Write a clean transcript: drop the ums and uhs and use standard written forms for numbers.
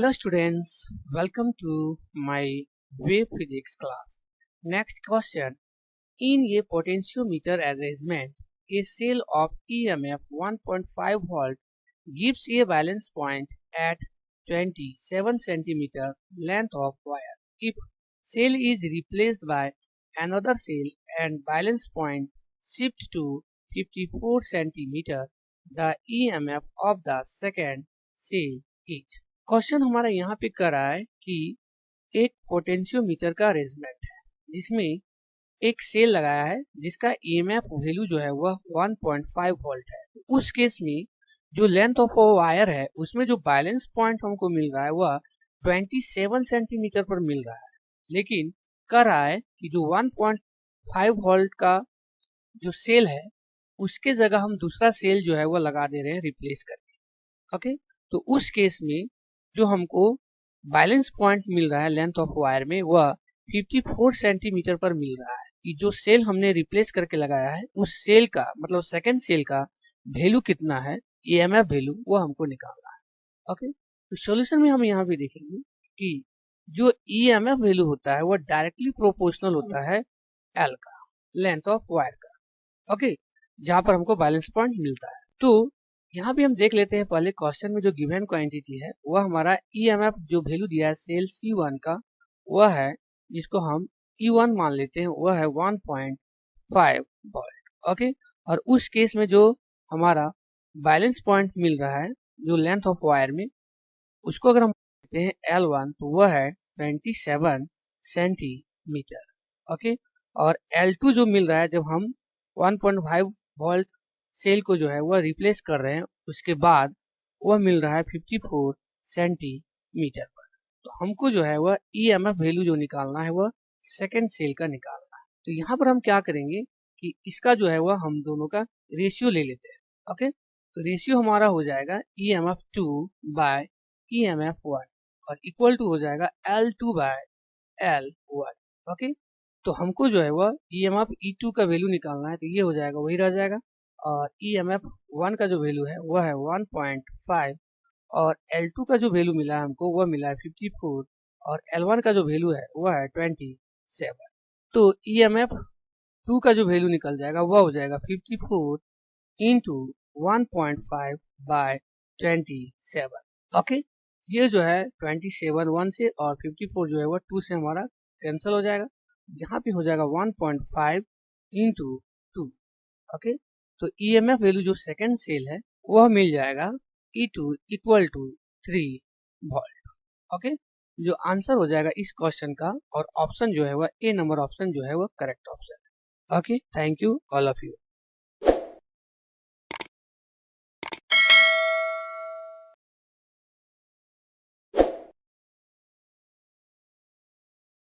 Hello students, welcome to my wave physics class. Next question. In a potentiometer arrangement, a cell of EMF 1.5 volt gives a valence point at 27 cm length of wire. If cell is replaced by another cell and valence point shift to 54 cm, the EMF of the second cell is. Question हमारा यहाँ पे कर रहा है कि एक potentiometer का arrangement है जिसमें एक सेल लगाया है जिसका ईएमएफ वैल्यू जो है वह 1.5 वोल्ट है। उस केस में जो लेंथ ऑफ वायर है उसमें जो बैलेंस पॉइंट हमको मिल रहा है वह 27 सेंटीमीटर पर मिल रहा है, लेकिन कर रहा है कि जो 1.5 वोल्ट का जो सेल है उसके जगह हम दूसरा सेल जो है वह लगा दे रहे हैं रिप्लेस करके। ओके, तो उस केस में जो हमको बैलेंस पॉइंट मिल रहा है लेंथ ऑफ वायर में वह 54 सेंटीमीटर पर मिल रहा है कि जो सेल हमने रिप्लेस करके लगाया है उस सेल का मतलब सेकंड सेल का वैल्यू कितना है, ईएमएफ वैल्यू, वो हमको निकालना है। ओके, तो सॉल्यूशन में हम यहाँ पे देखेंगे कि जो ईएमएफ वैल्यू होता है वह डायरेक्टली प्रोपोर्शनल होता है एल का, लेंथ ऑफ वायर का। ओके, जहाँ पर हमको बैलेंस पॉइंट मिलता है। तो यहाँ भी हम देख लेते हैं पहले क्वेश्चन में जो गिवन क्वांटिटी है वह हमारा ईएमएफ जो वैल्यू दिया है सेल C1 का वह है, जिसको हम E1 मान लेते हैं, वह है 1.5 वोल्ट। ओके, और उस केस में जो हमारा बैलेंस पॉइंट मिल रहा है जो लेंथ ऑफ वायर में उसको अगर हम लेते हैं L1 तो वह है 27 सेंटीमीटर। ओके, और L2 जो मिल रहा है जब हम 1.5 वोल्ट सेल को जो है वह रिप्लेस कर रहे हैं उसके बाद वह मिल रहा है 54 सेंटीमीटर पर। तो हमको जो है वह ईएमएफ वैल्यू जो निकालना है वह सेकंड सेल का निकालना है। तो यहाँ पर हम क्या करेंगे कि इसका जो है वह हम दोनों का रेशियो ले लेते हैं। ओके, तो रेशियो हमारा हो जाएगा EMF2 बाय EMF1 और इक्वल टू हो जाएगा L2 बाय L1। ओके, तो हमको जो है वह EMF E2 का वैल्यू निकालना है, तो ये हो जाएगा वही रह जाएगा, और EMF1 का जो वैल्यू है वह है 1.5 और L2 का जो वैल्यू मिला है हमको वह मिला है 54 और L1 का जो वैल्यू है वह है 27। तो EMF2 का जो वैल्यू निकल जाएगा वह हो जाएगा 54 इंटू 1.5 बाय 27। ओके, ये जो है 27 1 से और 54 जो है वह 2 से हमारा कैंसिल हो जाएगा। यहाँ पे हो जाएगा 1.5 इंटू 2। ओके, तो ईएमएफ वैल्यू जो सेकंड सेल है वह मिल जाएगा E2 equal to 3 volt. Okay, जो आंसर हो जाएगा इस क्वेश्चन का, और ऑप्शन जो है वह ए नंबर ऑप्शन जो है वह करेक्ट ऑप्शन है। Okay, thank you all of you.